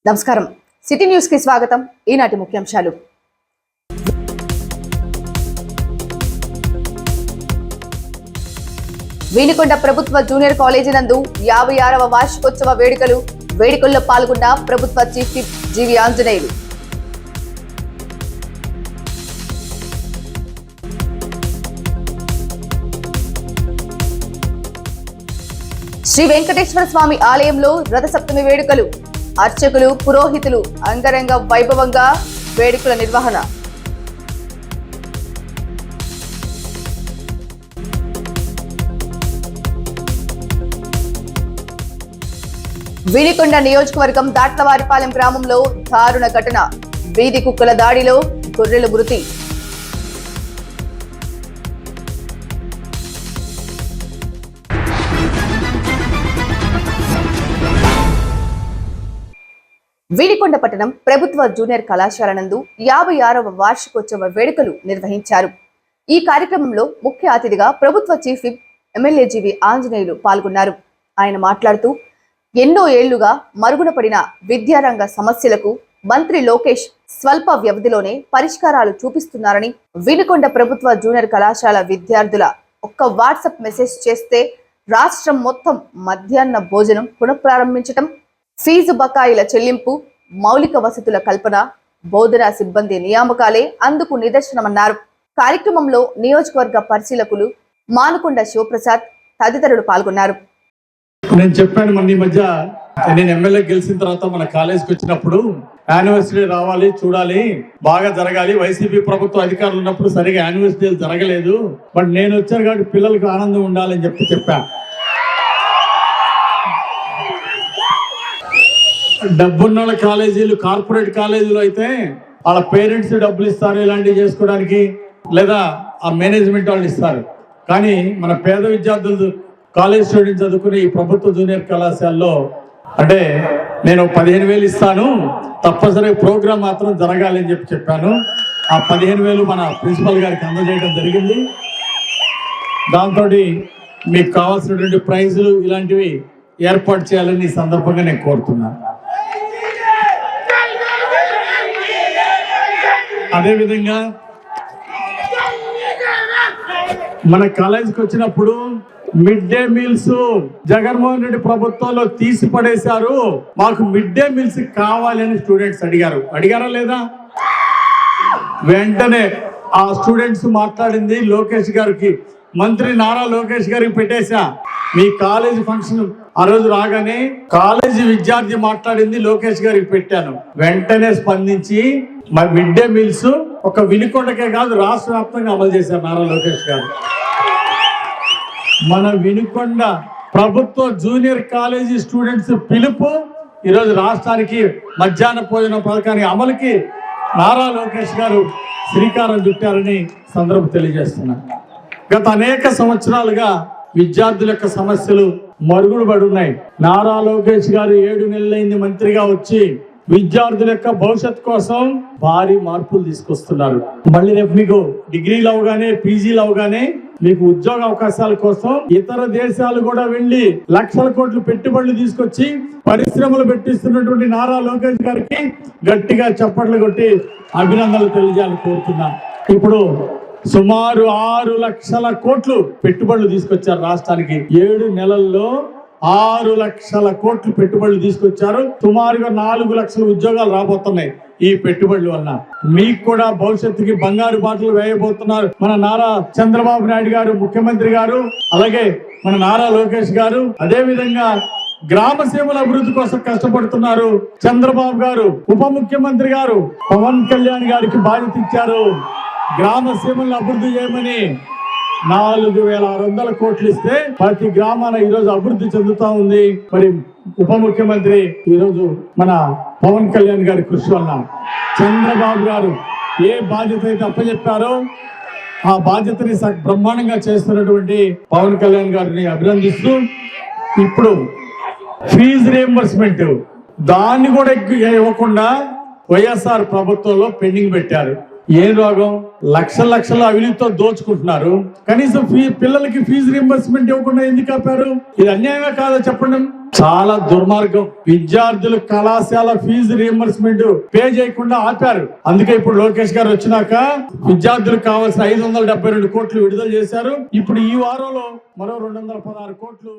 నమస్కారం city news కి స్వాగతం. ఈనాటి ముఖ్యాంశాలు. వీనికొండ ప్రభుత్వ జూనియర్ కాలేజీ నందు 56వ వార్షికోత్సవ వేడుకల్లో పాల్గొన్న ప్రభుత్వ చీఫ్ విప్ జీవి ఆంజనేయులు. శ్రీ వెంకటేశ్వర స్వామి ఆలయంలో రథసప్తమి వేడుకలు. అర్చకులు, పురోహితులు అంగరంగ వైభవంగా వేడుకల నిర్వహణ. వీనికొండ నియోజకవర్గం దాట్లవారిపాలెం గ్రామంలో దారుణ ఘటన. వీధి కుక్కల దాడిలో గొర్రెల మృతి. వీనికొండ పట్టణం ప్రభుత్వ జూనియర్ కళాశాల నందు 56వ వార్షికోత్సవ వేడుకలు నిర్వహించారు. ఈ కార్యక్రమంలో ముఖ్య అతిథిగా ప్రభుత్వ చీఫ్ విప్ ఎమ్మెల్యే జీవి ఆంజనేయులు పాల్గొన్నారు. ఆయన మాట్లాడుతూ ఎన్నో ఏళ్లుగా మరుగున పడిన విద్యారంగ సమస్యలకు మంత్రి లోకేష్ స్వల్ప వ్యవధిలోనే పరిష్కారాలు చూపిస్తున్నారని, వీనికొండ ప్రభుత్వ జూనియర్ కళాశాల విద్యార్థుల ఒక్క వాట్సాప్ మెసేజ్ చేస్తే రాష్ట్రం మొత్తం మధ్యాహ్న భోజనం పునఃప్రారంభించటం, ఫీజు బకాయిల చెల్లింపు, మౌలిక వసతుల కల్పన, బోధనా సిబ్బంది నియామకాలే అందుకు నిదర్శనమన్నారు. కార్యక్రమంలో నియోజకవర్గ పరిశీలకులు మానుకొండ శివప్రసాద్ తదితరులు పాల్గొన్నారు. నేను చెప్పాను మొన్న ఈ మధ్య నేను ఎమ్మెల్యే గెలిచిన తర్వాత మన కాలేజీకి వచ్చినప్పుడు యానివర్సరీ రావాలి, చూడాలి, బాగా జరగాలి. వైసీపీ ప్రభుత్వం అధికారులు ఉన్నప్పుడు సరిగా యానివర్సరీ జరగలేదు, బట్ నేను వచ్చాను కాబట్టి పిల్లలకు ఆనందం ఉండాలని చెప్పాను. డబ్బున్న కాలేజీలు, కార్పొరేట్ కాలేజీలు అయితే వాళ్ళ పేరెంట్స్ డబ్బులు ఇస్తారు ఇలాంటివి చేసుకోవడానికి, లేదా ఆ మేనేజ్మెంట్ వాళ్ళు ఇస్తారు. కానీ మన పేద విద్యార్థులు, కాలేజ్ స్టూడెంట్స్ చదువుకునే ఈ ప్రభుత్వ జూనియర్ కళాశాలలో అంటే నేను 15,000 ఇస్తాను, తప్పనిసరిగా ప్రోగ్రామ్ మాత్రం జరగాలి అని చెప్పాను. ఆ 15,000 మన ప్రిన్సిపల్ గారికి అందజేయడం జరిగింది. దాంతో మీకు కావాల్సినటువంటి ప్రైజులు ఇలాంటివి ఏర్పాటు చేయాలని ఈ సందర్భంగా నేను కోరుతున్నాను. అదేవిధంగా మన కాలేజీకి వచ్చినప్పుడు mid day meals Jaganmohan Reddy ప్రభుత్వంలో తీసి పడేశారు, మాకు మిడ్ డే మీల్స్ కావాలని స్టూడెంట్స్ అడిగారా లేదా? వెంటనే ఆ స్టూడెంట్స్ మాట్లాడింది లోకేష్ గారికి, మంత్రి నారా లోకేష్ గారికి పెట్టేశా. మీ కాలేజీ ఫంక్షన్ ఆ రోజు రాగానే కాలేజీ విద్యార్థి మాట్లాడింది లోకేష్ గారికి పెట్టాను. వెంటనే స్పందించి మా మిడ్ డే మీల్స్ ఒక వినుకొండకే కాదు రాష్ట్ర వ్యాప్తంగా అమలు చేశారు నారా లోకేష్ గారు. మన వినుకొండ ప్రభుత్వ జూనియర్ కాలేజీ స్టూడెంట్స్ పిలుపు ఈరోజు రాష్ట్రానికి మధ్యాహ్న భోజన పథకానికి అమలుకి నారా లోకేష్ గారు శ్రీకారం చుట్టారని సందర్భం తెలియజేస్తున్నారు. గత అనేక సంవత్సరాలుగా విద్యార్థుల యొక్క సమస్యలు మరుగున పడి ఉన్నాయి. నారా లోకేష్ గారు 7 నెలలైంది మంత్రిగా వచ్చి విద్యార్థుల యొక్క భవిష్యత్ కోసం భారీ మార్పులు తీసుకొస్తున్నారు. మళ్ళీ రేపు మీకు డిగ్రీలు అవగానే, పీజీలు అవగానే మీకు ఉద్యోగ అవకాశాల కోసం ఇతర దేశాలు కూడా వెళ్లి లక్షల కోట్లు పెట్టుబడులు తీసుకొచ్చి పరిశ్రమలు పెట్టిస్తున్నటువంటి నారా లోకేష్ గారికి గట్టిగా చప్పట్లు కొట్టి అభినందనలు తెలియజేయాలని కోరుతున్నా. ఇప్పుడు సుమారు 6 లక్షల కోట్లు పెట్టుబడులు తీసుకొచ్చారు రాష్ట్రానికి. 7 నెలల్లో 6 లక్షల కోట్లు పెట్టుబడులు తీసుకొచ్చారు. సుమారుగా 4 లక్షల ఉద్యోగాలు రాబోతున్నాయి ఈ పెట్టుబడుల వల్ల. మీకు కూడా భవిష్యత్తుకి బంగారు బాటలు వేయబోతున్నారు మన నారా చంద్రబాబు నాయుడు గారు, ముఖ్యమంత్రి గారు, అలాగే మన నారా లోకేష్ గారు. అదే విధంగా గ్రామ సేవల అభివృద్ధి కోసం కష్టపడుతున్నారు చంద్రబాబు గారు. ఉప ముఖ్యమంత్రి గారు పవన్ కళ్యాణ్ గారికి బాధ్యత ఇచ్చారు గ్రామ సేవలను అభివృద్ధి చేయమని. 4,600 కోట్లు ఇస్తే ప్రతి గ్రామాన ఈరోజు అభివృద్ధి చెందుతా ఉంది. మరి ఉప ముఖ్యమంత్రి ఈరోజు మన పవన్ కళ్యాణ్ గారి కృషి వల్ల చంద్రబాబు గారు ఏ బాధ్యత అయితే అప్పచెప్పారో ఆ బాధ్యతని బ్రహ్మాండంగా చేస్తున్నటువంటి పవన్ కళ్యాణ్ గారిని అభినందిస్తూ, ఇప్పుడు ఫీజు రియంబర్స్మెంట్ దాన్ని కూడా ఇవ్వకుండా వైఎస్ఆర్ ప్రభుత్వంలో పెండింగ్ పెట్టారు. ఏం రోగం? లక్షల అవినీతితో దోచుకుంటున్నారు. కనీసం పిల్లలకి ఫీజు రీంబర్స్మెంట్ ఇవ్వకుండా ఎందుకు ఆపారు? ఇది అన్యాయమే కాదా చెప్పండి? చాలా దుర్మార్గం. విద్యార్థులు కళాశాల ఫీజు రీంబర్స్మెంట్ పే చేయకుండా ఆపారు. అందుకే ఇప్పుడు లోకేష్ గారు వచ్చినాక విద్యార్థులకు కావాల్సిన 572 కోట్లు విడుదల చేశారు. ఇప్పుడు ఈ వారంలో మరో 216 కోట్లు.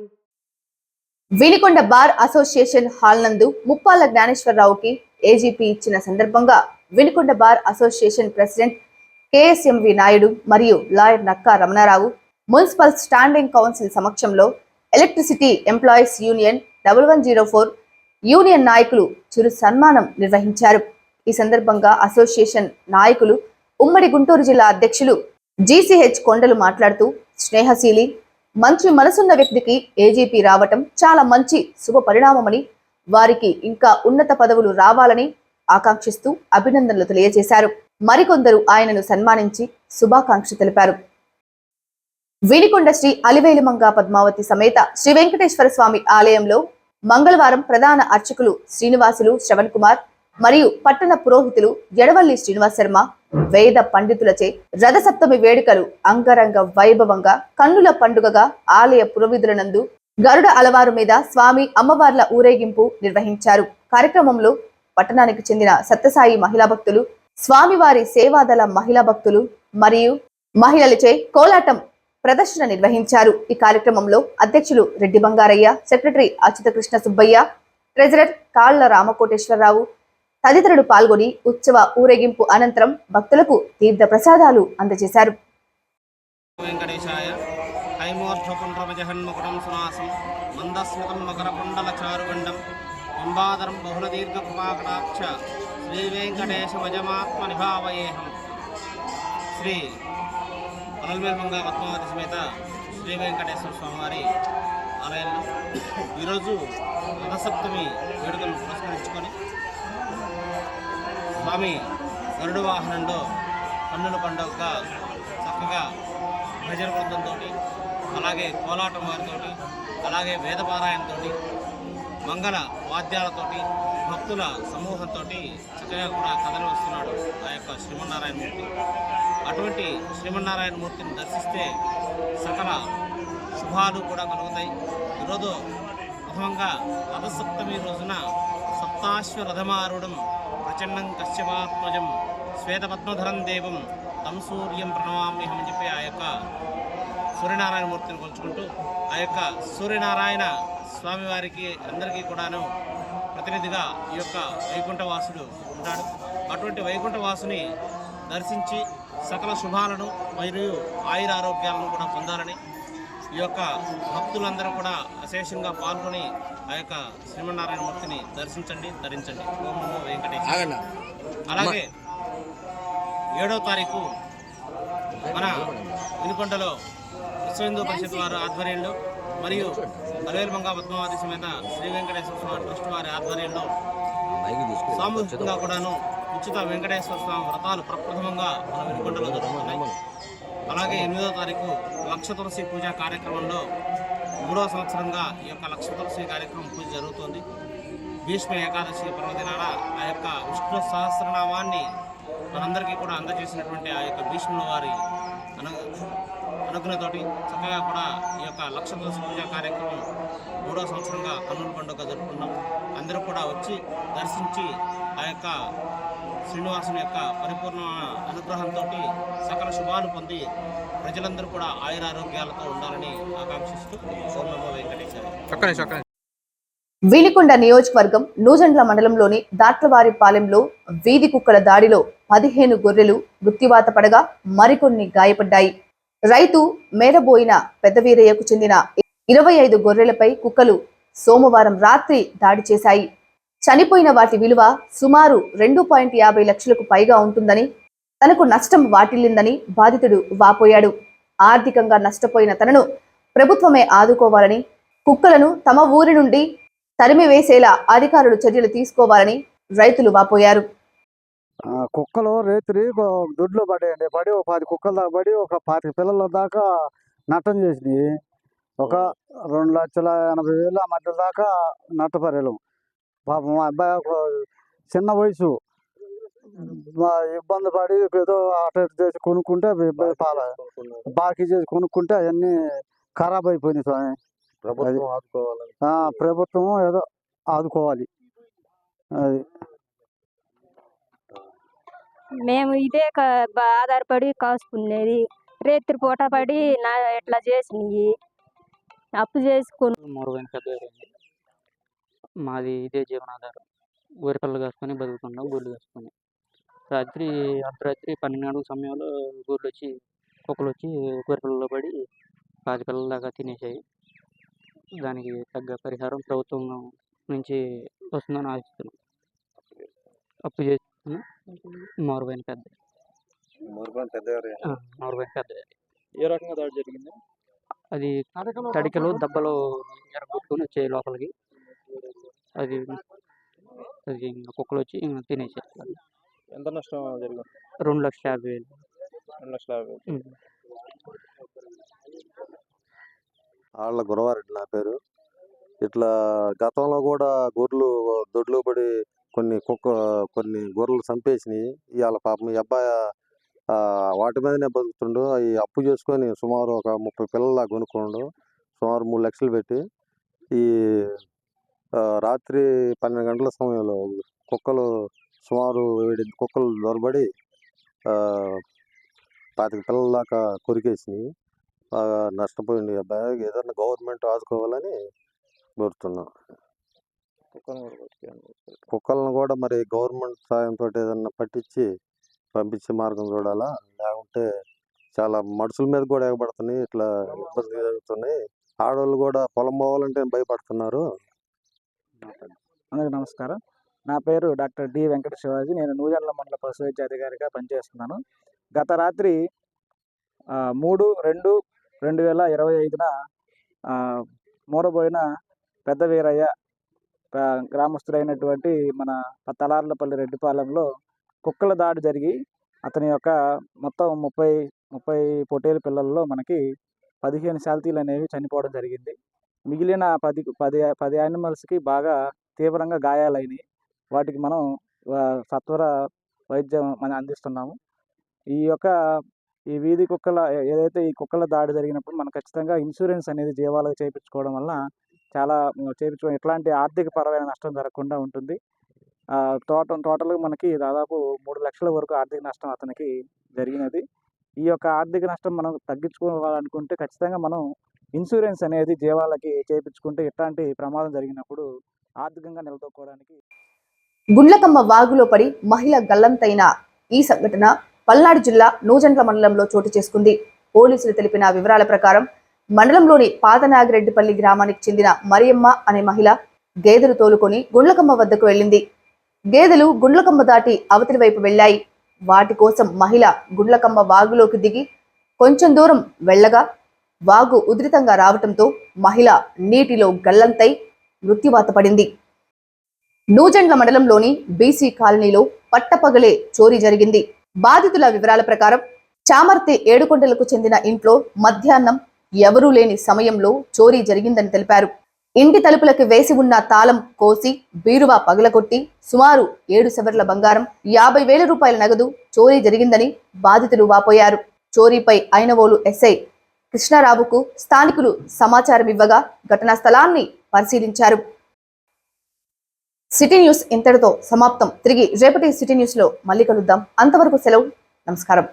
వినుకొండ బార్ అసోసియేషన్ హాల్ నందు ముప్పాళ్ల జ్ఞానేశ్వరరావుకి ఏజీపీ ఇచ్చిన సందర్భంగా Vinukonda bar association president KSMV Naidu మరియు lawyer Nakka Ramanarao municipal standing council సమక్షంలో ఎలక్ట్రిసిటీ ఎంప్లాయీస్ యూనియన్ 1104 యూనియన్ నాయకులు చిరు సన్మానం నిర్వహించారు. ఈ సందర్భంగా అసోసియేషన్ నాయకులు ఉమ్మడి గుంటూరు జిల్లా అధ్యక్షులు జీసీహెచ్ కొండలు మాట్లాడుతూ, స్నేహశీలి మంచి మనసున్న వ్యక్తికి ఏజీపీ రావటం చాలా మంచి శుభ పరిణామమని, వారికి ఇంకా ఉన్నత పదవులు రావాలని ఆకాంక్షిస్తూ అభినందనలు తెలియజేశారు. మరికొందరు ఆయనను సన్మానించి శుభాకాంక్షలు తెలిపారు. వినుకొండ శ్రీ అలివేలుమంగ పద్మావతి సమేత శ్రీ వెంకటేశ్వర స్వామి ఆలయంలో మంగళవారం ప్రధాన అర్చకులు శ్రీనివాసులు శ్రవణ్ కుమార్ మరియు పట్టణ పురోహితులు ఎడవల్లి శ్రీనివాస్ శర్మ వేద పండితులచే రథసప్తమి వేడుకలు అంగరంగ వైభవంగా కన్నుల పండుగగా ఆలయ పురోవిధుల నందు గరుడ అలవారు మీద స్వామి అమ్మవార్ల ఊరేగింపు నిర్వహించారు. కార్యక్రమంలో పట్టణానికి చెందిన సత్యసాయి మహిళా భక్తులు, స్వామివారి సేవాదళ మహిళా భక్తులు మరియు మహిళలచే కోలాటం ప్రదర్శన నిర్వహించారు. ఈ కార్యక్రమంలో అధ్యక్షులు రెడ్డి బంగారయ్య, సెక్రటరీ అచ్యుత కృష్ణ సుబ్బయ్య, ట్రెజరర్ కాళ్ల రామకోటేశ్వరరావు తదితరులు పాల్గొని ఉత్సవ ఊరేగింపు అనంతరం భక్తులకు తీర్థ ప్రసాదాలు అందజేశారు. వెంకటేశాయ హైమోర్ధ్వపుండ్రమజహన్ముకుటం సునాసం మందస్మితం మకరకుండలచారుగండం బింబాదరం బహుళదీర్ఘకృపాకటాక్ష శ్రీ వెంకటేశ వజమాత్మ నిభావయేహం. శ్రీ అలవేలుమంగ పద్మావతి సమేత శ్రీ వెంకటేశ్వర స్వామివారి ఆలయంలో ఈరోజు రథసప్తమి వేడుకలను పురస్కరించుకొని స్వామి గరుడ వాహనంలో కన్నుల పండుగగా చక్కగా భజన బృందంతో, అలాగే కోలాటం వారితో, అలాగే వేదపారాయణతో, మంగళ వాద్యాలతోటి, భక్తుల సమూహంతో చక్కగా కూడా కథలు వస్తున్నాడు ఆ యొక్క శ్రీమన్నారాయణమూర్తి. అటువంటి శ్రీమన్నారాయణమూర్తిని దర్శిస్తే సకల శుభాలు కూడా కలుగుతాయి. ఈరోజు ప్రథమంగా రథసప్తమి రోజున సప్తాశ్వరథమారుడం ప్రచండం కశ్యపాత్మజం శ్వేతపద్మధరం దేవం తం సూర్యం ప్రణమామ్యహం అని చెప్పి ఆ యొక్క సూర్యనారాయణమూర్తిని కొలుచుకుంటూ ఆ యొక్క సూర్యనారాయణ స్వామివారికి అందరికీ కూడాను ప్రతినిధిగా ఈ యొక్క వైకుంఠవాసుడు ఉంటాడు. అటువంటి వైకుంఠవాసుని దర్శించి సకల శుభాలను మరియు ఆయురారోగ్యాలను కూడా పొందాలని ఈ యొక్క భక్తులందరూ కూడా అశేషంగా పాల్గొని ఆ యొక్క శ్రీమన్నారాయణమూర్తిని దర్శించండి, ధరించండి. ఓం నమో వెంకటేశ్వర. అలాగే 7వ తారీఖు మన వినుకొండలో విశ్వ హిందూ పరిషత్ వారి ఆధ్వర్యంలో మరియు అలవేలుమంగ పద్మావతి సమేత శ్రీ వెంకటేశ్వర స్వామి ట్రస్ట్ వారి ఆధ్వర్యంలో సామూహికంగా కూడాను ఉచిత వెంకటేశ్వర స్వామి వ్రతాలు ప్రప్రథమంగా మన వినుకొండలో జరుగుతున్నాయి. అలాగే 8వ తారీఖు లక్ష తులసి పూజ కార్యక్రమంలో 3వ సంవత్సరంగా ఈ యొక్క లక్ష తులసి కార్యక్రమం పూజ జరుగుతోంది. భీష్మ ఏకాదశి పర్వదినాన ఆ యొక్క విష్ణు సహస్రనామాన్ని మనందరికీ కూడా అందజేసినటువంటి ఆ యొక్క భీష్ముల వారి అనుగ్రహతోటి చక్కగా కూడా ఈ యొక్క లక్ష తులసి పూజ కార్యక్రమం 3వ సంవత్సరంగా కన్నుల పండుగ జరుపుకున్నాం. అందరూ కూడా వచ్చి దర్శించి ఆ యొక్క శ్రీనివాసుని యొక్క పరిపూర్ణ అనుగ్రహంతో సకల శుభాలు పొంది ప్రజలందరూ కూడా ఆయురారోగ్యాలతో ఉండాలని ఆకాంక్షిస్తూ ఓం నమో వెంకటేశ్వర. వినుకొండ నియోజకవర్గం నూజండ్ల మండలంలోని దాట్లవారిపాలెంలో వీధి కుక్కల దాడిలో 15 గొర్రెలు మృత్యువాత పడగా మరికొన్ని గాయపడ్డాయి. రైతు మేరబోయిన పెద్దవీరయ్యకు చెందిన 25 గొర్రెలపై కుక్కలు సోమవారం రాత్రి దాడి చేశాయి. చనిపోయిన వాటి విలువ సుమారు 2.50 లక్షలకు పైగా ఉంటుందని, తనకు నష్టం వాటిల్లిందని బాధితుడు వాపోయాడు. ఆర్థికంగా నష్టపోయిన తనను ప్రభుత్వమే ఆదుకోవాలని, కుక్కలను తమ ఊరి నుండి తరిమివేసేలా అధికారులు చర్యలు తీసుకోవాలని రైతులు వాపోయారు. కుక్కలు రేత్రి దొడ్లో పడేయండి, పడి ఒక 10 కుక్కల దాకా పడి ఒక 25 పిల్లల దాకా నష్టం చేసినాయి. ఒక 2,80,000 ఆ మధ్య దాకా నష్టపరేలు. పాపం మా అబ్బాయి ఒక చిన్న వయసు ఇబ్బంది పడి ఏదో అటు ఇటు చేసి కొనుక్కుంటే బాకీ చేసి కొనుక్కుంటే అవన్నీ ఖరాబ్ అయిపోయినాయి స్వామి. ప్రభుత్వం ఆదుకోవాలని ప్రభుత్వం ఏదో ఆదుకోవాలి. అది మేము ఇదే ఆధారపడి కాసుకునేది. రేత్రి పూట పడి ఇట్లా చేసినవి అప్పు చేసుకుని మూడవైన పెద్ద మాది ఇదే జీవనాధారం. గొర్రెపిల్లలు కాసుకొని బతుకుతున్నాం, గొర్రెలు కాసుకొని. అర్ధరాత్రి 12 గంటల సమయంలో కుక్కలు వచ్చి గొర్రెపిల్లల్లో పడి 10 పిల్లల దాకా తినేసాయి. దానికి తగ్గ పరిహారం ప్రభుత్వం నుంచి వస్తుందని ఆశిస్తున్నాం. అప్పు చేసుకుని మూడవైన పెద్ద ఏ రకంగా దాడి జరిగింది? అది తడికలు దెబ్బలు ఎరగొట్టుకొని వచ్చాయి లోపలికి. అది అది కుక్కలు వచ్చి తినేసాయి. ఎంత నష్టం జరిగింది? 2,50,000. 2,50,000. వాళ్ళ గురవారెడ్డి నా పేరు. ఇట్లా గతంలో కూడా గొర్రెలు దొడ్లో పడి కొన్ని గొర్రెలు చంపేసినాయి. ఇవాళ పాపం ఈ అబ్బాయి వాటి మీదనే బతుకుతుండు. అవి అప్పు చేసుకొని సుమారు ఒక 30 పిల్లల కొనుక్కోండు, సుమారు 3 లక్షలు పెట్టి. ఈ రాత్రి 12 గంటల సమయంలో కుక్కలు సుమారు 7 కుక్కలు దొరబడి 25 పిల్లల దాకా కొరికేసినాయి. బాగా నష్టపోయింది అబ్బాయి. ఏదన్నా గవర్నమెంట్ ఆదుకోవాలని కోరుతున్నాం. కుక్కలను కూడా మరి గవర్నమెంట్ సాయంతో ఏదన్నా పట్టించి పంపించే మార్గం చూడాలా. లేకుంటే చాలా మనుషుల మీద కూడా ఎగబడుతున్నాయి, ఇట్లా ఇబ్బంది జరుగుతున్నాయి. ఆడవాళ్ళు కూడా పొలం పోవాలంటే భయపడుతున్నారు. అందరికీ నమస్కారం. నా పేరు డాక్టర్ డి వెంకట శివాజీ. నేను నూజెండ్ల మండల పశు వైద్య అధికారిగా పనిచేస్తున్నాను. గత రాత్రి 3/2/2025న మూడబోయిన పెద్ద వీరయ్య గ్రామస్తుడైనటువంటి మన తలార్లపల్లి రెడ్డిపాలెంలో కుక్కల దాడి జరిగి అతని యొక్క మొత్తం 30 పొట్టేలు పిల్లల్లో మనకి 15 శాల్తీలు అనేవి చనిపోవడం జరిగింది. మిగిలిన 10 యానిమల్స్కి బాగా తీవ్రంగా గాయాలైనవి. వాటికి మనం సత్వర వైద్యం మనం అందిస్తున్నాము. ఈ వీధి కుక్కల ఏదైతే ఈ కుక్కల దాడి జరిగినప్పుడు మనం ఖచ్చితంగా ఇన్సూరెన్స్ అనేది జీవాలకు చేయించుకోవడం వల్ల చాలా ఎట్లాంటి ఆర్థిక పరమైన నష్టం జరగకుండా ఉంటుంది. టోటల్గా మనకి దాదాపు 3 లక్షల వరకు ఆర్థిక నష్టం అతనికి జరిగినది. ఈ యొక్క ఆర్థిక నష్టం మనం తగ్గించుకోవాలనుకుంటే ఖచ్చితంగా మనం ఇన్సూరెన్స్ అనేది జీవాలకి చేయించుకుంటే ఎట్లాంటి ప్రమాదం జరిగినప్పుడు ఆర్థికంగా నిలదొక్కోవడానికి. గుండ్లకమ్మ వాగులో పడి మహిళ గల్లంతైన ఈ సంఘటన పల్నాడు జిల్లా నూజెండ్ల మండలంలో చోటు చేసుకుంది. పోలీసులు తెలిపిన వివరాల ప్రకారం మండలంలోని పాతనాగిరెడ్డిపల్లి గ్రామానికి చెందిన మరియమ్మ అనే మహిళ గేదెలు తోలుకొని గుండ్లకమ్మ వద్దకు వెళ్ళింది. గేదెలు గుండ్లకమ్మ దాటి అవతలి వైపు వెళ్లాయి. వాటి కోసం మహిళ గుండ్లకమ్మ వాగులోకి దిగి కొంచెం దూరం వెళ్లగా వాగు ఉధృతంగా రావటంతో మహిళ నీటిలో గల్లంతై మృత్యువాత పడింది. నూజెండ్ల మండలంలోని బీసీ కాలనీలో పట్టపగలే చోరీ జరిగింది. బాధితుల వివరాల ప్రకారం చామర్తి ఏడుకొండలకు చెందిన ఇంట్లో మధ్యాహ్నం ఎవరూ లేని సమయంలో చోరీ జరిగిందని తెలిపారు. ఇంటి తలుపులకు వేసి ఉన్న తాళం కోసి బీరువా పగలగొట్టి సుమారు 7 సవర్ల బంగారం, 50,000 రూపాయల నగదు చోరీ జరిగిందని బాధితులు వాపోయారు. చోరీపై ఐనవోలు ఎస్ఐ కృష్ణారావుకు స్థానికులు సమాచారం ఇవ్వగా ఘటనా స్థలాన్ని పరిశీలించారు. సిటీ న్యూస్ ఇంతటితో సమాప్తం. తిరిగి రేపటి సిటీ న్యూస్ లో మళ్ళీ కలుద్దాం. అంతవరకు సెలవు. నమస్కారం.